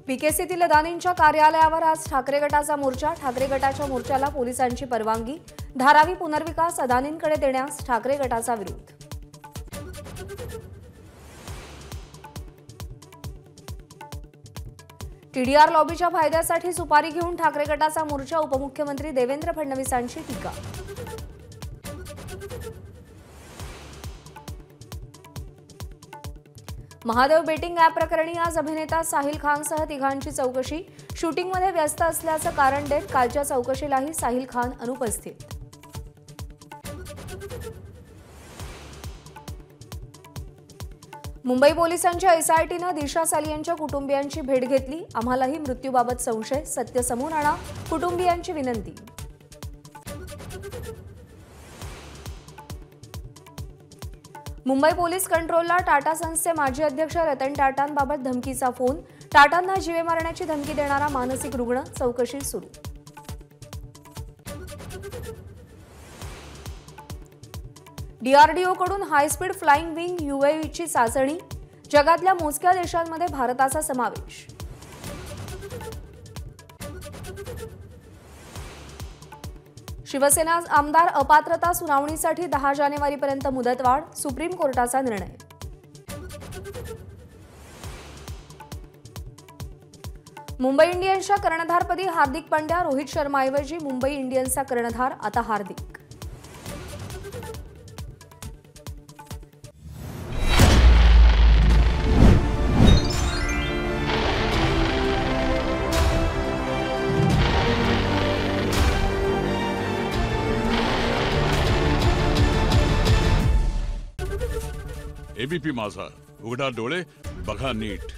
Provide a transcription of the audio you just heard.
पीकेसीतील अदानींच्या कार्यालयावर आज ठाकरे गटाचा मोर्चा। ठाकरे गटाच्या मोर्चाला पोलिसांची परवानगी। धारावी पुनर्विकास अदानींकडे देण्यास ठाकरे गटाचा विरोध। टीडीआर लॉबीच्या फायद्यासाठी सुपारी घेऊन ठाकरे गटाचा मोर्चा। उपमुख्यमंत्री देवेंद्र फडणवीसांची टीका। महादेव बेटिंग ॲप प्रकरणी आज अभिनेता साहिल खानसह तिघांची चौकशी। शूटिंगमध्ये व्यस्त असल्याचं कारण देत कालच्या चौकशीलाही साहिल खान अनुपस्थित। मुंबई पोलिसांच्या एसआयटीनं दिशा सालियनच्या कुटुंबियांची भेट घेतली। आम्हालाही मृत्यूबाबत संशय, सत्य समोर आणा, कुटुंबियांची विनंती। मुंबई पोलीस कंट्रोलला टाटा सन्सचे माजी अध्यक्ष रतन टाटांबाबत धमकीचा फोन। टाटांना जीवे मारण्याची धमकी देणारा मानसिक रुग्ण, चौकशी सुरू। डीआरडीओकडून हायस्पीड फ्लाइंग विंग यूएव्हीची चाचणी। जगातल्या मोजक्या देशांमध्ये भारताचा समावेश। शिवसेना आमदार अपात्रता सुनावणीसाठी 10 जानेवारीपर्यंत मुदतवाढ। सुप्रीम कोर्टाचा निर्णय। मुंबई इंडियन्सच्या कर्णधारपदी हार्दिक पांड्या। रोहित शर्माऐवजी मुंबई इंडियन्सचा कर्णधार आता हार्दिक। एबीपी माझा, उघडा डोळे बघा नीट।